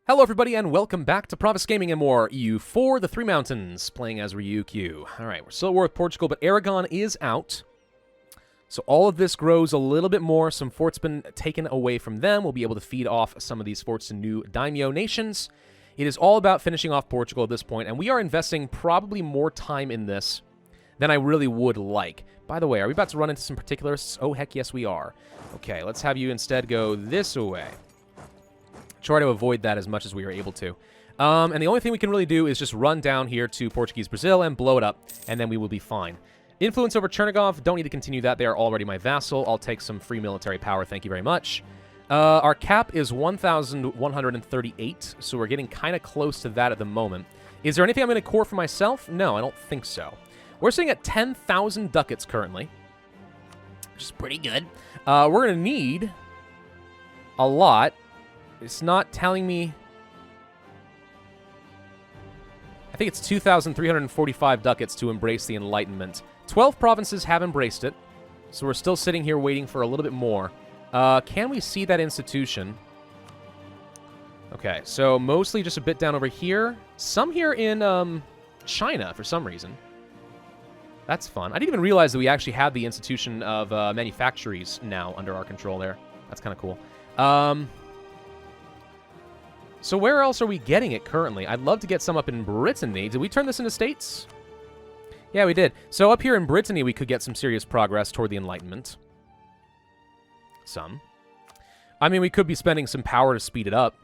Hello everybody and welcome back to Pravus Gaming and more EU4, the Three Mountains, playing as Ryukyu. Alright, we're still at war with Portugal, but Aragon is out. So all of this grows a little bit more. Some forts been taken away from them. We'll be able to feed off some of these forts to new Daimyo nations. It is all about finishing off Portugal at this point, and we are investing probably more time in this than I really would like. By the way, are we about to run into some particularists? Oh, heck yes we are. Okay, let's have you instead go this way. Try to avoid that as much as we are able to. And the only thing we can really do is just run down here to Portuguese Brazil and blow it up, and then we will be fine. Influence over Chernigov, don't need to continue that. They are already my vassal. I'll take some free military power, thank you very much. Our cap is 1,138, so we're getting kind of close to that at the moment. Is there anything I'm going to core for myself? No, I don't think so. We're sitting at 10,000 ducats currently, which is pretty good. We're going to need a lot. It's not telling me. I think it's 2,345 ducats to embrace the Enlightenment. 12 provinces have embraced it, so we're still sitting here waiting for a little bit more. Can we see that institution? Okay, so mostly just a bit down over here. Some here in China for some reason. That's fun. I didn't even realize that we actually had the institution of manufactories now under our control there. That's kind of cool. So where else are we getting it currently? I'd love to get some up in Brittany. Did we turn this into states? Yeah, we did. So up here in Brittany, we could get some serious progress toward the Enlightenment. Some. I mean, we could be spending some power to speed it up.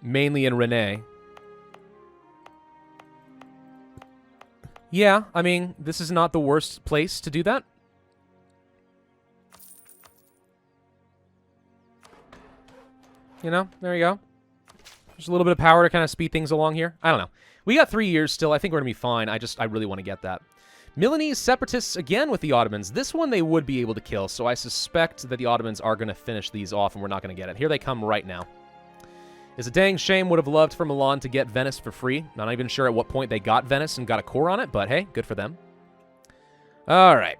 Mainly in Rennes. Yeah, I mean, this is not the worst place to do that. You know, there you go. There's a little bit of power to kind of speed things along here. I don't know. We got 3 years still. I think we're going to be fine. I really want to get that. Milanese separatists again with the Ottomans. This one they would be able to kill, so I suspect that the Ottomans are going to finish these off and we're not going to get it. Here they come right now. It's a dang shame. Would have loved for Milan to get Venice for free. Not even sure at what point they got Venice and got a core on it, but hey, good for them. All right.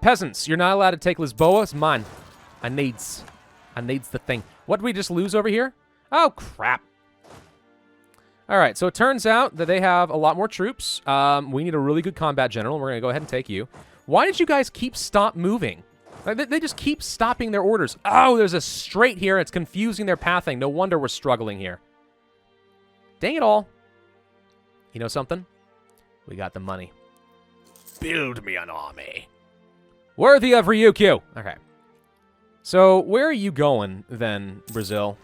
Peasants, you're not allowed to take Lisboa. It's mine. I needs the thing. What did we just lose over here? Oh, crap. All right, so it turns out that they have a lot more troops. We need a really good combat general, and we're going to go ahead and take you. Why did you guys stop moving? Like, they just keep stopping their orders. Oh, there's a strait here. It's confusing their pathing. No wonder we're struggling here. Dang it all. You know something? We got the money. Build me an army. Worthy of Ryukyu. Okay. So, where are you going, then, Brazil?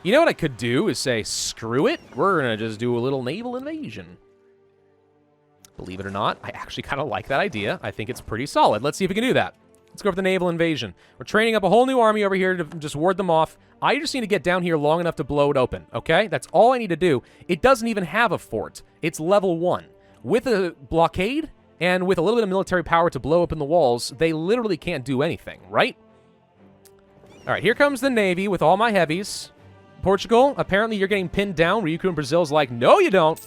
You know what I could do is say, screw it. We're going to just do a little naval invasion. Believe it or not, I actually kind of like that idea. I think it's pretty solid. Let's see if we can do that. Let's go for the naval invasion. We're training up a whole new army over here to just ward them off. I just need to get down here long enough to blow it open, okay? That's all I need to do. It doesn't even have a fort. It's level 1. With a blockade and with a little bit of military power to blow open the walls, they literally can't do anything, right? All right, here comes the Navy with all my heavies. Portugal, apparently you're getting pinned down. Ryukyu and Brazil's like, no, you don't.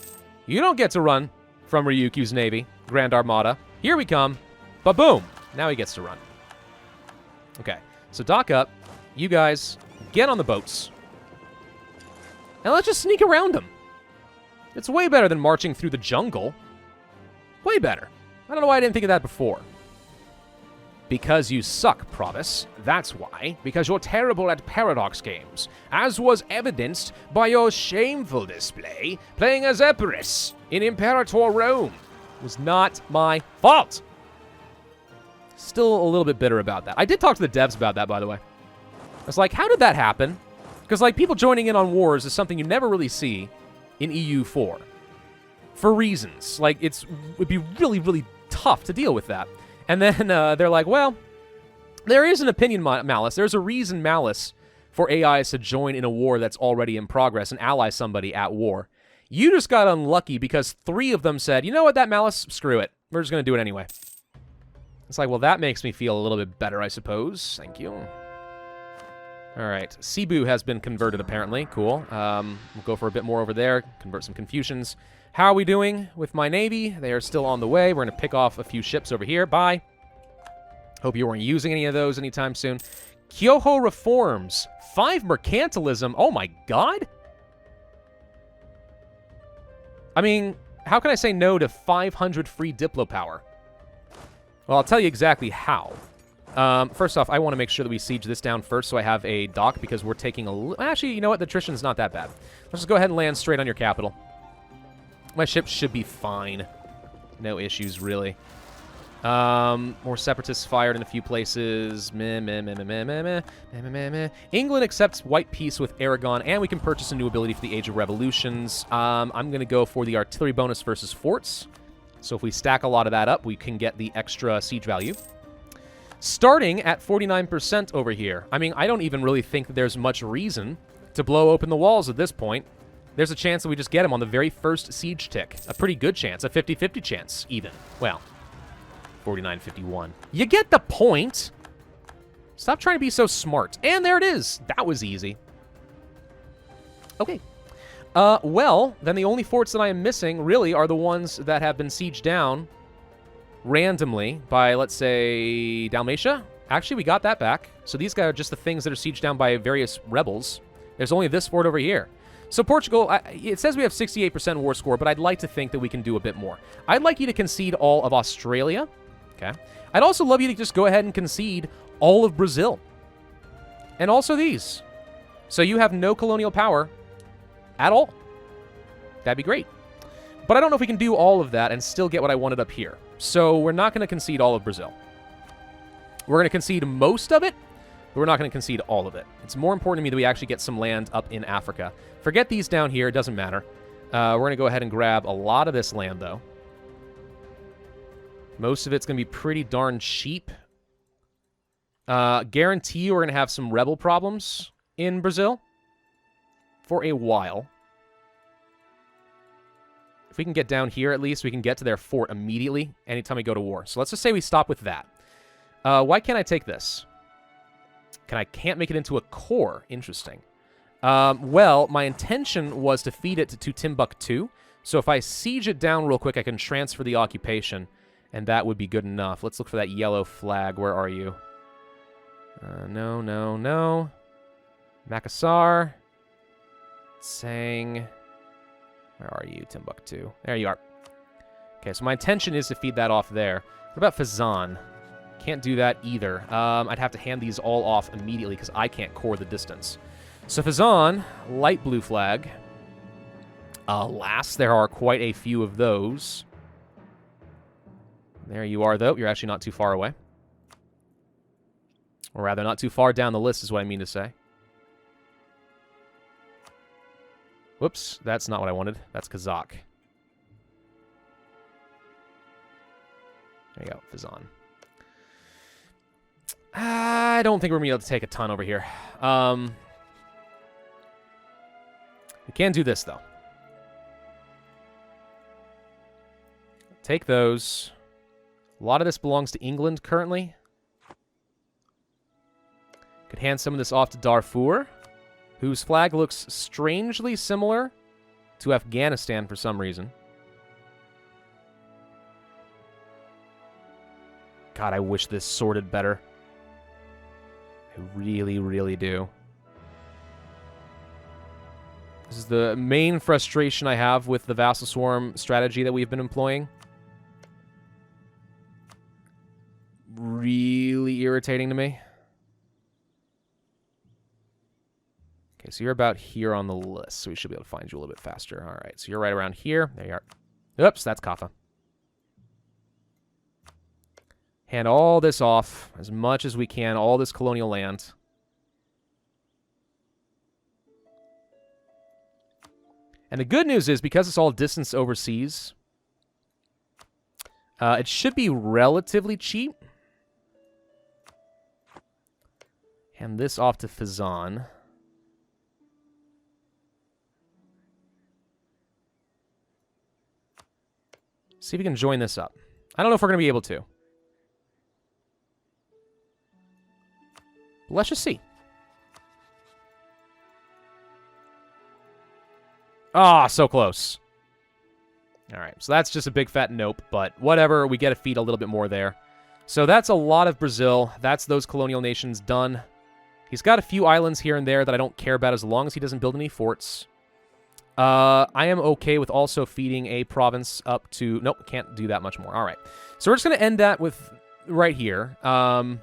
You don't get to run from Ryukyu's Navy, Grand Armada. Here we come. Ba-boom. Now he gets to run. Okay, so dock up. You guys, get on the boats. And let's just sneak around them. It's way better than marching through the jungle. Way better. I don't know why I didn't think of that before. Because you suck, Pravus. That's why. Because you're terrible at paradox games, as was evidenced by your shameful display playing as Empress in Imperator Rome. It was not my fault. Still a little bit bitter about that. I did talk to the devs about that, by the way. I was like, how did that happen? Because, like, people joining in on wars is something you never really see in EU4. For reasons. Like, it'd be really, really tough to deal with that. And then they're like, well, there is an opinion malice. There's a reason malice for AIs to join in a war that's already in progress and ally somebody at war. You just got unlucky because 3 of them said, you know what, that malice, screw it. We're just going to do it anyway. It's like, well, that makes me feel a little bit better, I suppose. Thank you. All right. Cebu has been converted, apparently. Cool. We'll go for a bit more over there. Convert some Confucians. How are we doing with my Navy? They are still on the way. We're going to pick off a few ships over here. Bye. Hope you weren't using any of those anytime soon. Kyoto reforms. 5 mercantilism. Oh my god. I mean, how can I say no to 500 free Diplo power? Well, I'll tell you exactly how. First off, I want to make sure that we siege this down first so I have a dock because we're taking a... Actually, you know what? The attrition's not that bad. Let's just go ahead and land straight on your capital. My ship should be fine. No issues, really. More separatists fired in a few places. England accepts white peace with Aragon, and we can purchase a new ability for the Age of Revolutions. I'm going to go for the artillery bonus versus forts. So if we stack a lot of that up, we can get the extra siege value. Starting at 49% over here. I mean, I don't even really think that there's much reason to blow open the walls at this point. There's a chance that we just get him on the very first siege tick. A pretty good chance. A 50-50 chance, even. Well... 49-51. You get the point. Stop trying to be so smart. And there it is. That was easy. Okay. Well, then the only forts that I am missing, really, are the ones that have been sieged down randomly by, let's say, Dalmatia. Actually, we got that back. So these guys are just the things that are sieged down by various rebels. There's only this fort over here. So Portugal, it says we have 68% war score, but I'd like to think that we can do a bit more. I'd like you to concede all of Australia. Okay. I'd also love you to just go ahead and concede all of Brazil. And also these. So you have no colonial power at all. That'd be great. But I don't know if we can do all of that and still get what I wanted up here. So we're not going to concede all of Brazil. We're going to concede most of it, but we're not going to concede all of it. It's more important to me that we actually get some land up in Africa. Forget these down here. It doesn't matter. We're going to go ahead and grab a lot of this land, though. Most of it's going to be pretty darn cheap. Guarantee you we're going to have some rebel problems in Brazil for a while. If we can get down here, at least, we can get to their fort immediately anytime we go to war. So let's just say we stop with that. Why can't I take this? I can't make it into a core. Interesting. Well, my intention was to feed it to Timbuktu. So if I siege it down real quick, I can transfer the occupation. And that would be good enough. Let's look for that yellow flag. Where are you? No. Makassar. Tsang. Where are you, Timbuktu? There you are. Okay, so my intention is to feed that off there. What about Fazan? Can't do that either. I'd have to hand these all off immediately because I can't core the distance. So Fazan, light blue flag. Alas, there are quite a few of those. There you are, though. You're actually not too far away. Or rather, not too far down the list is what I mean to say. Whoops, that's not what I wanted. That's Kazakh. There you go, Fazan. I don't think we're going to be able to take a ton over here. We can do this, though. Take those. A lot of this belongs to England currently. Could hand some of this off to Darfur, whose flag looks strangely similar to Afghanistan for some reason. God, I wish this sorted better. I really, really do. This is the main frustration I have with the Vassal Swarm strategy that we've been employing. Really irritating to me. Okay, so you're about here on the list, so we should be able to find you a little bit faster. All right, so you're right around here. There you are. Oops, that's Kaffa. Hand all this off as much as we can, all this colonial land. And the good news is, because it's all distance overseas, it should be relatively cheap. Hand this off to Fazan. See if we can join this up. I don't know if we're going to be able to. But let's just see. Ah, so close. All right, so that's just a big fat nope, but whatever. We get to feed a little bit more there. So that's a lot of Brazil. That's those colonial nations done. He's got a few islands here and there that I don't care about as long as he doesn't build any forts. I am okay with also feeding a province up to... Nope, can't do that much more. All right. So we're just going to end that with right here. Yeah,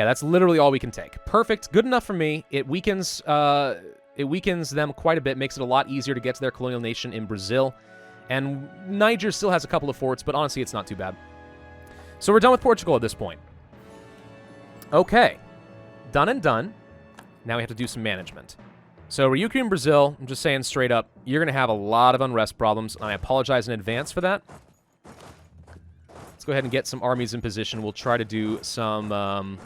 that's literally all we can take. Perfect. Good enough for me. It weakens them quite a bit. Makes it a lot easier to get to their colonial nation in Brazil. And Niger still has a couple of forts, but honestly, it's not too bad. So we're done with Portugal at this point. Okay. Done and done. Now we have to do some management. So Ryukyu in Brazil, I'm just saying straight up, you're going to have a lot of unrest problems, and I apologize in advance for that. Let's go ahead and get some armies in position. We'll try to do some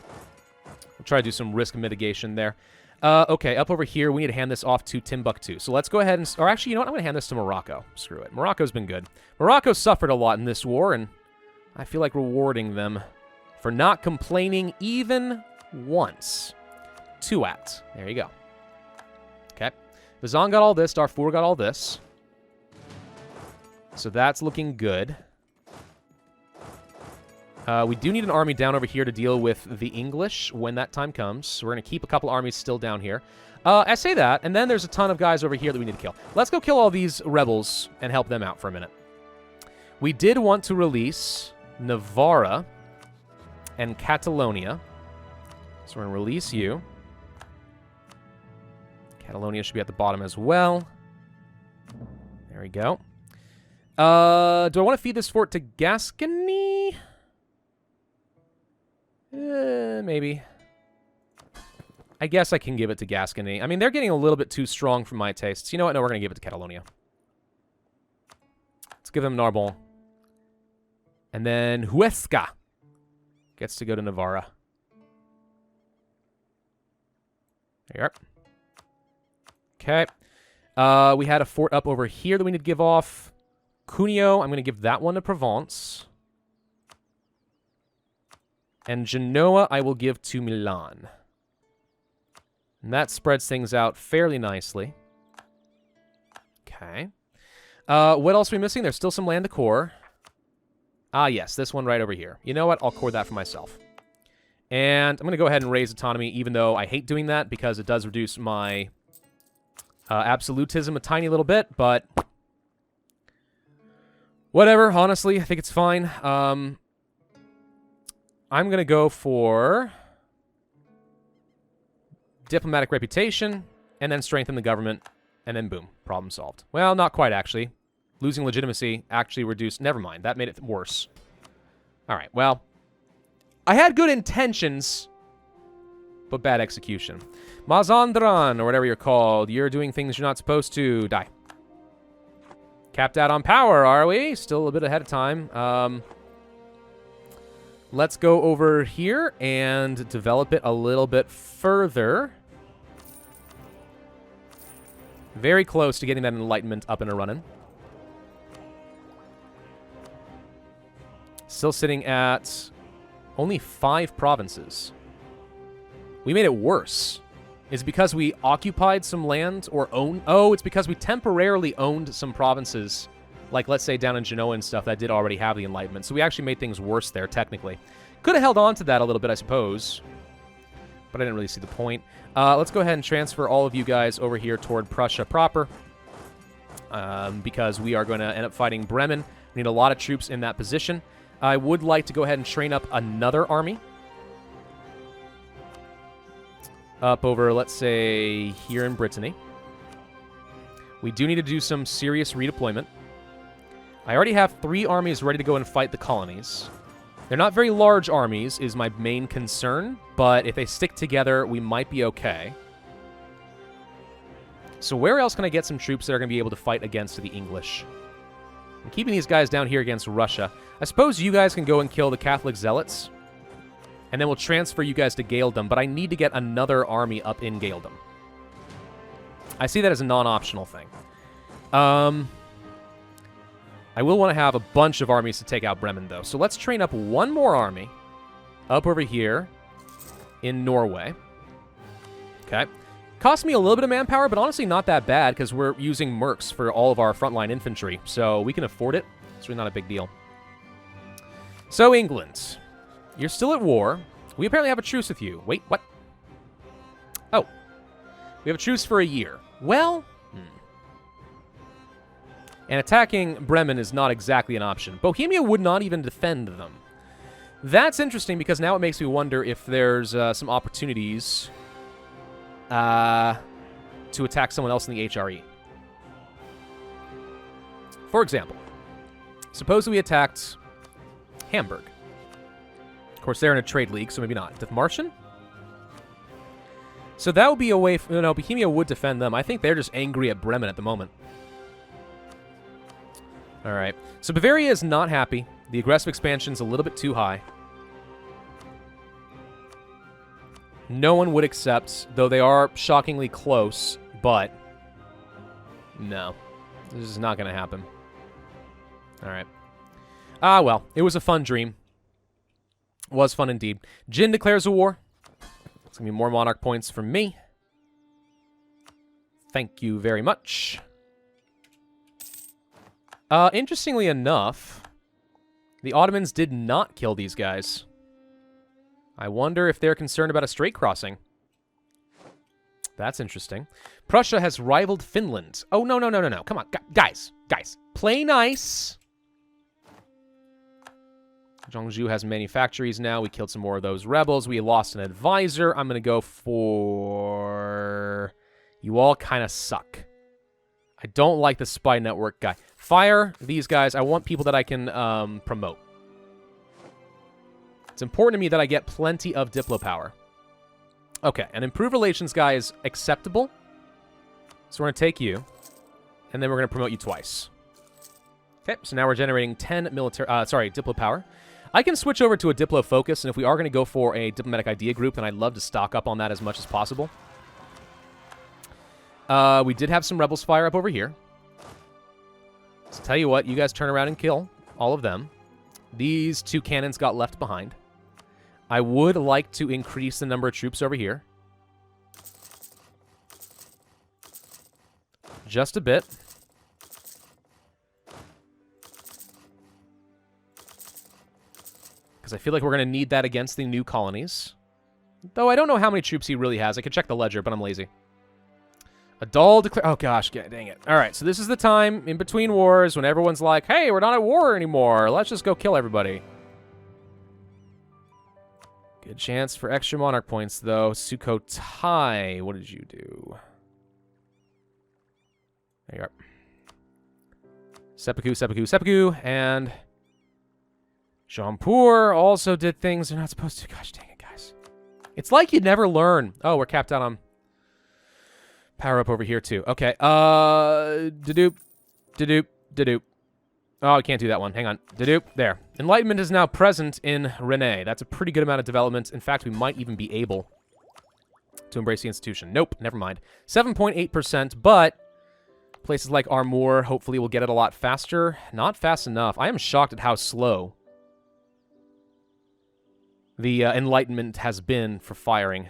risk mitigation there. Okay, up over here, we need to hand this off to Timbuktu. So let's go ahead and... Or actually, you know what? I'm going to hand this to Morocco. Screw it. Morocco's been good. Morocco suffered a lot in this war, and I feel like rewarding them for not complaining even once. Tuat. There you go. Okay. Vazan got all this. Darfur got all this. So that's looking good. We do need an army down over here to deal with the English when that time comes. So we're going to keep a couple armies still down here. I say that, and then there's a ton of guys over here that we need to kill. Let's go kill all these rebels and help them out for a minute. We did want to release Navarra and Catalonia. So we're going to release you. Catalonia should be at the bottom as well. There we go. Do I want to feed this fort to Gascony? Maybe. I guess I can give it to Gascony. I mean, they're getting a little bit too strong for my tastes. You know what? No, we're going to give it to Catalonia. Let's give them Narbonne. And then Huesca gets to go to Navarra. There you are. Okay. We had a fort up over here that we need to give off. Cuneo, I'm going to give that one to Provence. And Genoa, I will give to Milan. And that spreads things out fairly nicely. Okay. What else are we missing? There's still some land to core. Ah, yes, this one right over here. You know what? I'll core that for myself. And I'm going to go ahead and raise autonomy, even though I hate doing that because it does reduce my absolutism a tiny little bit, but whatever, honestly, I think it's fine. I'm going to go for diplomatic reputation, and then strengthen the government, and then boom, problem solved. Well, not quite, actually. Losing legitimacy actually reduced... Never mind, that made it worse. All right, well, I had good intentions, but bad execution. Mazandran, or whatever you're called, you're doing things you're not supposed to. Die. Capped out on power, are we? Still a bit ahead of time. Let's go over here and develop it a little bit further. Very close to getting that enlightenment up and running. Still sitting at only 5 provinces. We made it worse. Is it because we occupied some land or owned... Oh, it's because we temporarily owned some provinces. Like, let's say, down in Genoa and stuff that did already have the Enlightenment. So we actually made things worse there, technically. Could have held on to that a little bit, I suppose. But I didn't really see the point. Let's go ahead and transfer all of you guys over here toward Prussia proper. Because we are going to end up fighting Bremen. We need a lot of troops in that position. I would like to go ahead and train up another army. Up over, let's say, here in Brittany. We do need to do some serious redeployment. I already have 3 armies ready to go and fight the colonies. They're not very large armies, is my main concern, but if they stick together, we might be okay. So where else can I get some troops that are going to be able to fight against the English? I'm keeping these guys down here against Russia. I suppose you guys can go and kill the Catholic Zealots, and then we'll transfer you guys to Gaeldom, but I need to get another army up in Gaeldom. I see that as a non-optional thing. I will want to have a bunch of armies to take out Bremen, though. So let's train up one more army up over here in Norway. Okay. Cost me a little bit of manpower, but honestly not that bad because we're using mercs for all of our frontline infantry. So we can afford it. It's really not a big deal. So England, you're still at war. We apparently have a truce with you. Wait, what? Oh. We have a truce for a year. Well... And attacking Bremen is not exactly an option. Bohemia would not even defend them. That's interesting because now it makes me wonder if there's some opportunities to attack someone else in the HRE. For example, suppose we attacked Hamburg. Of course, they're in a trade league, so maybe not. Dithmarschen? So that would be a way... No, Bohemia would defend them. I think they're just angry at Bremen at the moment. All right. So Bavaria is not happy. The aggressive expansion's a little bit too high. No one would accept, though they are shockingly close, but no. This is not going to happen. All right. Ah, well. It was a fun dream. Was fun indeed. Jin declares a war. It's going to be more monarch points for me. Thank you very much. Interestingly enough, the Ottomans did not kill these guys. I wonder if they're concerned about a strait crossing. That's interesting. Prussia has rivaled Finland. Oh, no, no, no, no, no. Come on, guys. Guys, play nice. Zhongzhou has many factories now. We killed some more of those rebels. We lost an advisor. I'm going to go for... You all kind of suck. I don't like the spy network guy. Fire these guys. I want people that I can promote. It's important to me that I get plenty of Diplo power. Okay, an improved relations guy is acceptable. So we're going to take you. And then we're going to promote you twice. Okay, so now we're generating 10 Diplo power. I can switch over to a Diplo focus, and if we are going to go for a diplomatic idea group, then I'd love to stock up on that as much as possible. We did have some rebels fire up over here. So tell you what, you guys turn around and kill all of them. These two cannons got left behind. I would like to increase the number of troops over here. Just a bit. Because I feel like we're going to need that against the new colonies. Though I don't know how many troops he really has. I could check the ledger, but I'm lazy. Adal declare... Oh, gosh. Dang it. All right, so this is the time in between wars when everyone's like, hey, we're not at war anymore. Let's just go kill everybody. Good chance for extra monarch points, though. Sukhothai, what did you do? There you are. Seppuku, Seppuku, Seppuku, and... Jampur also did things they're not supposed to. Gosh dang it, guys. It's like you never learn. Oh, we're capped out on... Power up over here, too. Okay, da-doop, da-doop, da-doop. Oh, I can't do that one. Hang on. Da-doop, there. Enlightenment is now present in Rene. That's a pretty good amount of development. In fact, we might even be able to embrace the institution. Nope, never mind. 7.8%, but places like Armor hopefully will get it a lot faster. Not fast enough. I am shocked at how slow the Enlightenment has been for firing.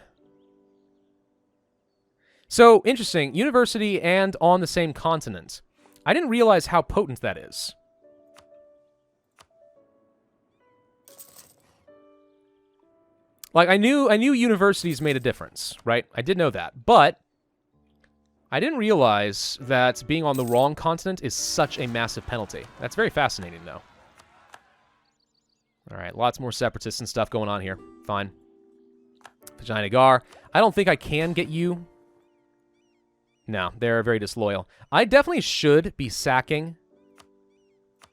So, interesting. University and on the same continent. I didn't realize how potent that is. Like, I knew universities made a difference, right? I did know that. But I didn't realize that being on the wrong continent is such a massive penalty. That's very fascinating, though. All right, lots more separatists and stuff going on here. Fine. Vagina Gar. I don't think I can get you... No, they're very disloyal. I definitely should be sacking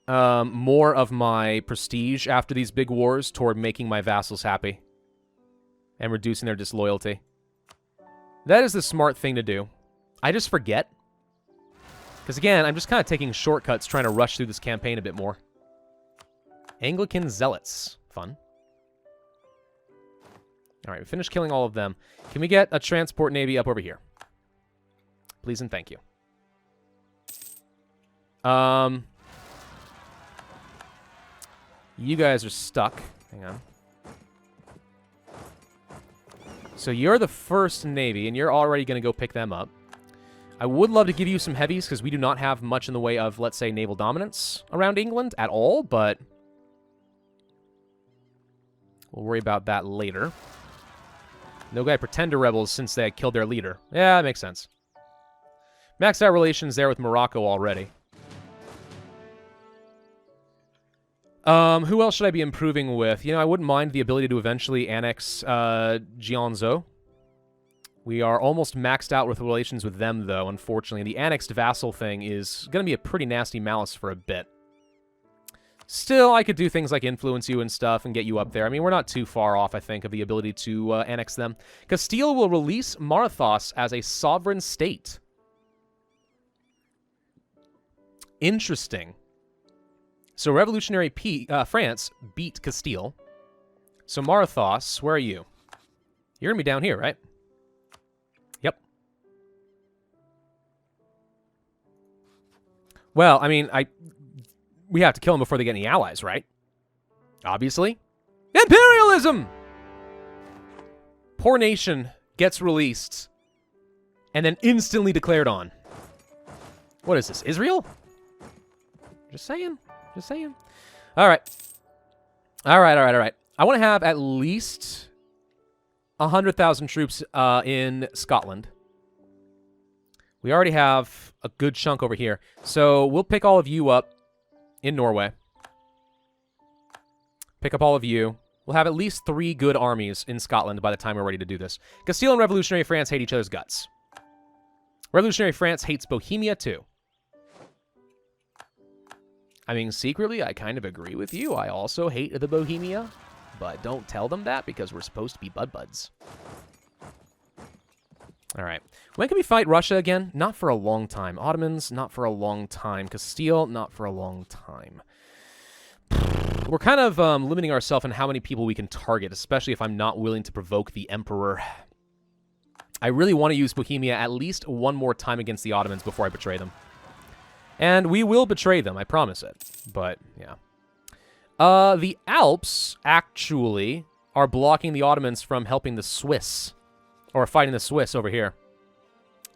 more of my prestige after these big wars toward making my vassals happy and reducing their disloyalty. That is the smart thing to do. I just forget. Because again, I'm just kind of taking shortcuts trying to rush through this campaign a bit more. Anglican Zealots. Fun. All right, we finished killing all of them. Can we get a transport navy up over here? Please and thank you. You guys are stuck. Hang on. So you're the first navy, and you're already going to go pick them up. I would love to give you some heavies, because we do not have much in the way of, let's say, naval dominance around England at all, but... We'll worry about that later. No guy pretender rebels since they had killed their leader. Yeah, that makes sense. Maxed out relations there with Morocco already. Who else should I be improving with? You know, I wouldn't mind the ability to eventually annex Jiangzhou. We are almost maxed out with relations with them, though, unfortunately. The annexed vassal thing is going to be a pretty nasty malice for a bit. Still, I could do things like influence you and stuff and get you up there. I mean, we're not too far off, I think, of the ability to annex them. Castile will release Marathos as a sovereign state. Interesting. So revolutionary France beat Castile. So Marathos, where are you? You're going to be down here, right? Yep. Well, I mean, we have to kill them before they get any allies, right? Obviously. Imperialism! Poor nation gets released and then instantly declared on. What is this, Israel? Just saying. Just saying. All right. All right. I want to have at least 100,000 troops in Scotland. We already have a good chunk over here. So we'll pick all of you up in Norway. Pick up all of you. We'll have at least 3 good armies in Scotland by the time we're ready to do this. Castile and Revolutionary France hate each other's guts. Revolutionary France hates Bohemia too. I mean, secretly, I kind of agree with you. I also hate the Bohemia, but don't tell them that because we're supposed to be buds. All right. When can we fight Russia again? Not for a long time. Ottomans, not for a long time. Castile, not for a long time. We're kind of limiting ourselves in how many people we can target, especially if I'm not willing to provoke the Emperor. I really want to use Bohemia at least one more time against the Ottomans before I betray them. And we will betray them, I promise it. But, yeah. The Alps, actually, are blocking the Ottomans from helping the Swiss. Or fighting the Swiss over here.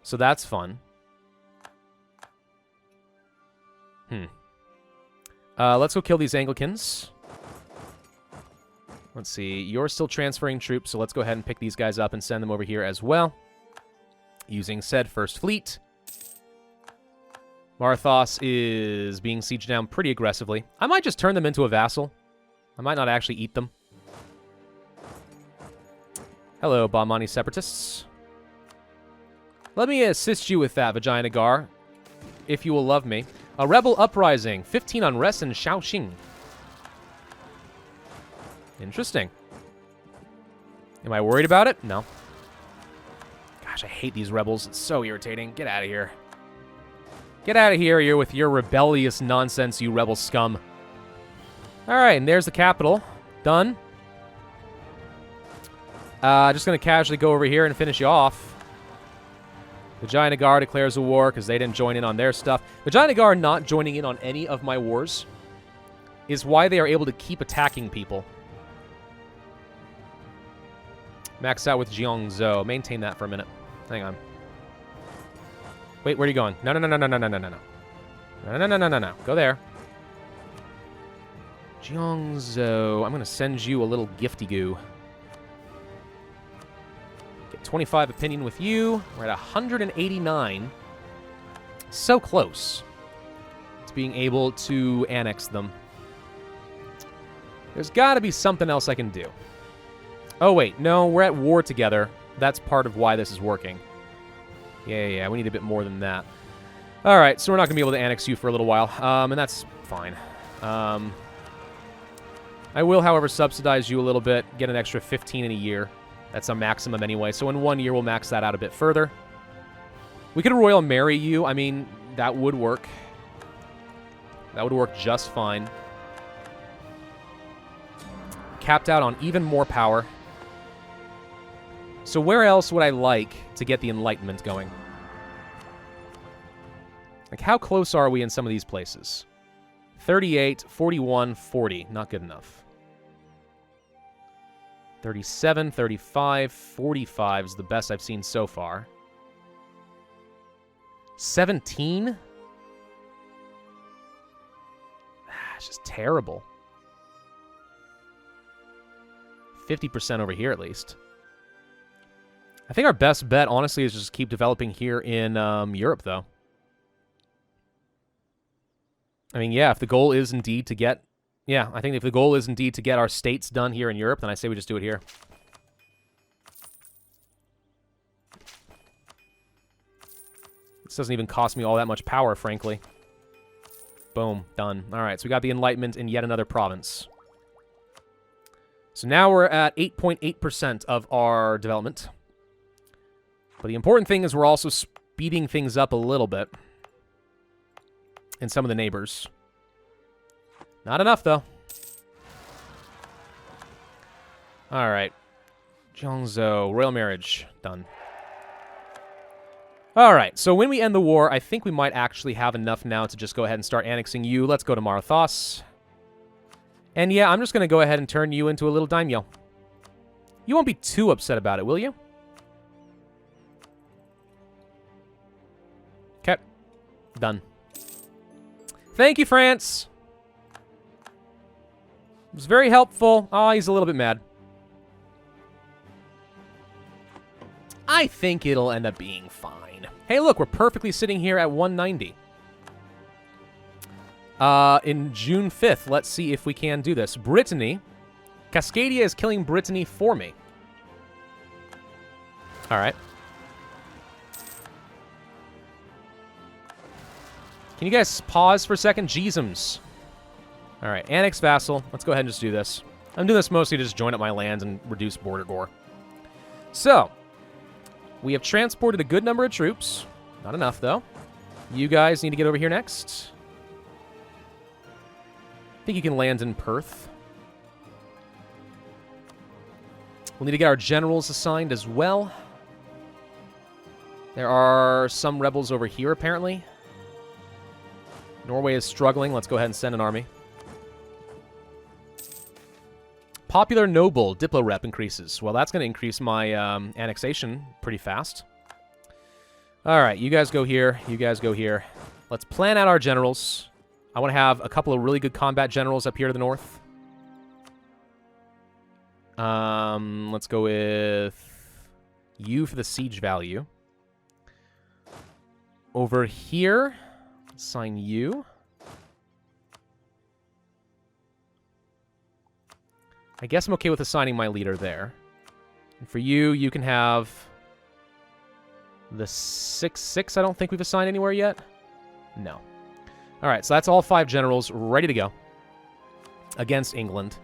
So that's fun. Let's go kill these Anglicans. Let's see. You're still transferring troops, so let's go ahead and pick these guys up and send them over here as well. Using said First Fleet. Marathos is being sieged down pretty aggressively. I might just turn them into a vassal. I might not actually eat them. Hello, Bahmani separatists. Let me assist you with that, Vijayanagar, if you will love me. A rebel uprising, 15 unrest in Shaoxing. Interesting. Am I worried about it? No. Gosh, I hate these rebels. It's so irritating. Get out of here. Get out of here with your rebellious nonsense, you rebel scum. All right, and there's the capital. Done. Just going to casually go over here and finish you off. Vijayanagar declares a war because they didn't join in on their stuff. Vijayanagar not joining in on any of my wars is why they are able to keep attacking people. Max out with Jiangzhou. Maintain that for a minute. Hang on. Wait, where are you going? No. No. Go there. Jiangzhou. I'm going to send you a little gifty goo. Get 25 opinion with you. We're at 189. So close to being able to annex them. There's got to be something else I can do. Oh, wait. No, we're at war together. That's part of why this is working. Yeah. We need a bit more than that. All right, so we're not going to be able to annex you for a little while, and that's fine. I will, however, subsidize you a little bit, get an extra 15 in a year. That's a maximum anyway, so in 1 year we'll max that out a bit further. We could royal marry you. I mean, that would work. That would work just fine. Capped out on even more power. So where else would I like to get the Enlightenment going? Like, how close are we in some of these places? 38, 41, 40. Not good enough. 37, 35, 45 is the best I've seen so far. 17? It's just terrible. 50% over here, at least. I think our best bet, honestly, is just keep developing here in Europe, though. I mean, yeah, if the goal is indeed to get... Yeah, I think if the goal is indeed to get our states done here in Europe, then I say we just do it here. This doesn't even cost me all that much power, frankly. Boom, done. All right, so we got the Enlightenment in yet another province. So now we're at 8.8% of our development. But the important thing is we're also speeding things up a little bit in some of the neighbors. Not enough, though. All right. Jiangzhou, royal marriage, done. All right, so when we end the war, I think we might actually have enough now to just go ahead and start annexing you. Let's go to Marathos. And yeah, I'm just going to go ahead and turn you into a little daimyo. You won't be too upset about it, will you? Okay. Done. Thank you, France. It was very helpful. Oh, he's a little bit mad. I think it'll end up being fine. Hey, look, we're perfectly sitting here at 190. In June 5th, let's see if we can do this. Brittany. Cascadia is killing Brittany for me. All right. Can you guys pause for a second? Jeezums. All right, annex vassal. Let's go ahead and just do this. I'm doing this mostly to just join up my lands and reduce border gore. So, we have transported a good number of troops. Not enough, though. You guys need to get over here next. I think you can land in Perth. We'll need to get our generals assigned as well. There are some rebels over here, apparently. Norway is struggling. Let's go ahead and send an army. Popular noble diplo rep increases. Well, that's going to increase my annexation pretty fast. All right, you guys go here. You guys go here. Let's plan out our generals. I want to have a couple of really good combat generals up here to the north. Let's go with you for the siege value. Over here, assign you. I guess I'm okay with assigning my leader there. And for you, you can have the 6-6. I don't think we've assigned anywhere yet. No. All right, so that's all 5 generals ready to go against England,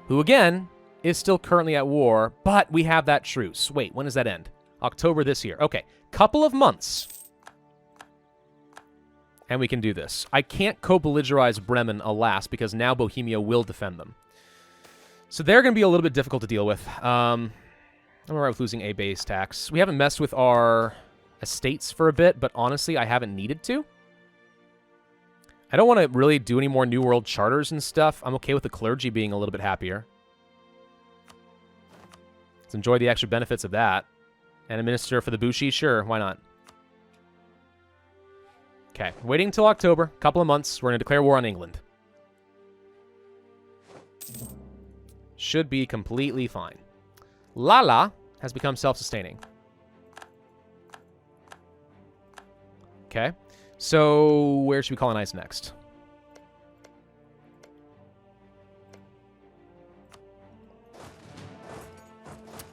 who, again, is still currently at war, but we have that truce. Wait, when does that end? October this year. Okay, couple of months. And we can do this. I can't co-belligerize Bremen, alas, because now Bohemia will defend them. So they're going to be a little bit difficult to deal with. I'm all right with losing a base tax. We haven't messed with our estates for a bit, but honestly, I haven't needed to. I don't want to really do any more New World charters and stuff. I'm okay with the clergy being a little bit happier. Let's enjoy the extra benefits of that. And a minister for the Bushi? Sure, why not? Okay, waiting until October. Couple of months. We're going to declare war on England. Should be completely fine. Lala has become self-sustaining. Okay. So, where should we colonize next?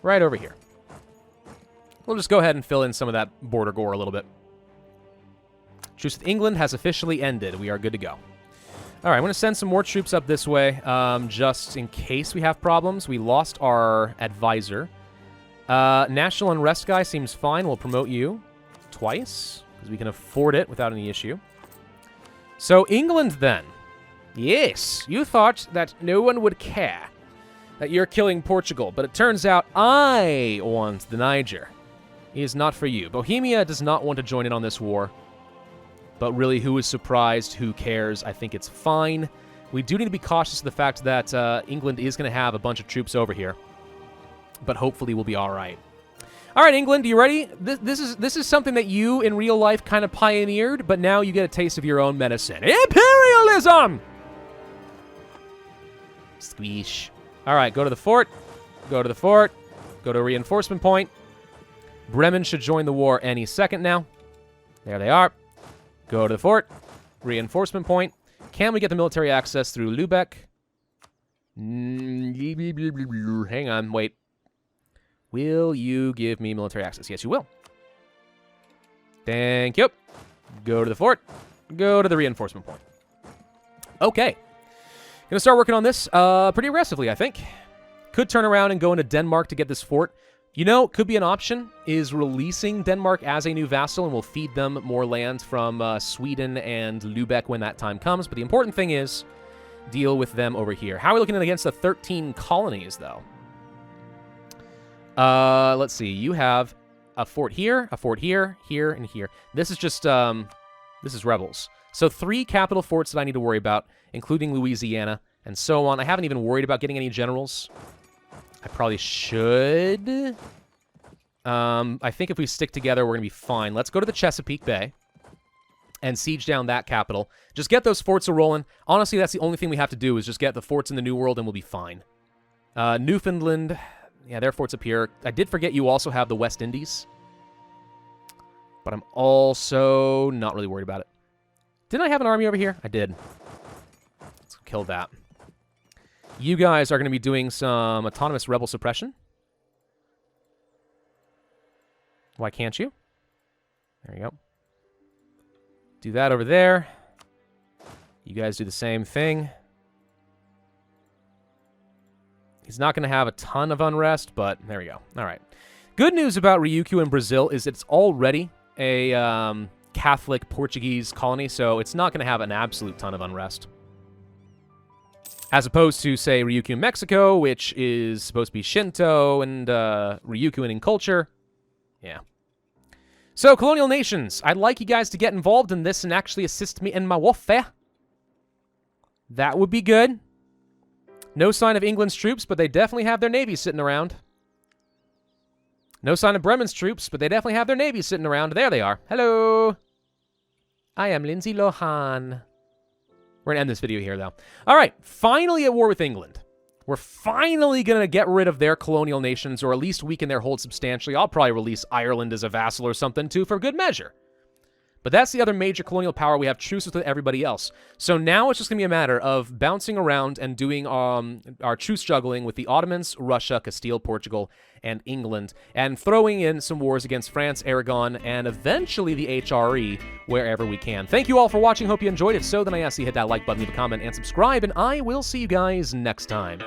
Right over here. We'll just go ahead and fill in some of that border gore a little bit. Truce with England has officially ended. We are good to go. All right, I'm going to send some more troops up this way, just in case we have problems. We lost our advisor. National Unrest guy seems fine. We'll promote you twice, because we can afford it without any issue. So, England, then. Yes, you thought that no one would care that you're killing Portugal, but it turns out I want the Niger. It is not for you. Bohemia does not want to join in on this war. But really, who is surprised? Who cares? I think it's fine. We do need to be cautious of the fact that England is going to have a bunch of troops over here. But hopefully we'll be all right. All right, England, you ready? This is something that you, in real life, kind of pioneered, but now you get a taste of your own medicine. Imperialism! Squeesh. All right, go to the fort. Go to the fort. Go to a reinforcement point. Bremen should join the war any second now. There they are. Go to the fort. Reinforcement point. Can we get the military access through Lübeck? Hang on, wait. Will you give me military access? Yes, you will. Thank you. Go to the fort. Go to the reinforcement point. Okay. Gonna start working on this pretty aggressively, I think. Could turn around and go into Denmark to get this fort. You know, could be an option, is releasing Denmark as a new vassal, and we'll feed them more land from Sweden and Lübeck when that time comes. But the important thing is deal with them over here. How are we looking against the 13 colonies, though? Let's see. You have a fort here, here, and here. This is just, this is rebels. So 3 capital forts that I need to worry about, including Louisiana, and so on. I haven't even worried about getting any generals. I probably should. I think if we stick together, we're going to be fine. Let's go to the Chesapeake Bay and siege down that capital. Just get those forts a-rolling. Honestly, that's the only thing we have to do is just get the forts in the New World and we'll be fine. Newfoundland. Yeah, their fort's up here. I did forget you also have the West Indies. But I'm also not really worried about it. Didn't I have an army over here? I did. Let's kill that. You guys are going to be doing some autonomous rebel suppression. Why can't you? There you go. Do that over there. You guys do the same thing. He's not going to have a ton of unrest, but there we go. All right. Good news about Ryukyu in Brazil is it's already a Catholic Portuguese colony, so it's not going to have an absolute ton of unrest. As opposed to, say, Ryukyu in Mexico, which is supposed to be Shinto and Ryukyuan in culture. Yeah. So, colonial nations, I'd like you guys to get involved in this and actually assist me in my warfare. That would be good. No sign of England's troops, but they definitely have their navy sitting around. No sign of Bremen's troops, but they definitely have their navy sitting around. There they are. Hello. I am Lindsay Lohan. We're going to end this video here, though. All right, finally at war with England. We're finally going to get rid of their colonial nations, or at least weaken their hold substantially. I'll probably release Ireland as a vassal or something, too, for good measure. But that's the other major colonial power. We have truces with everybody else. So now it's just going to be a matter of bouncing around and doing our truce juggling with the Ottomans, Russia, Castile, Portugal, and England, and throwing in some wars against France, Aragon, and eventually the HRE wherever we can. Thank you all for watching. Hope you enjoyed. If so, then I ask you to hit that like button, leave a comment, and subscribe, and I will see you guys next time.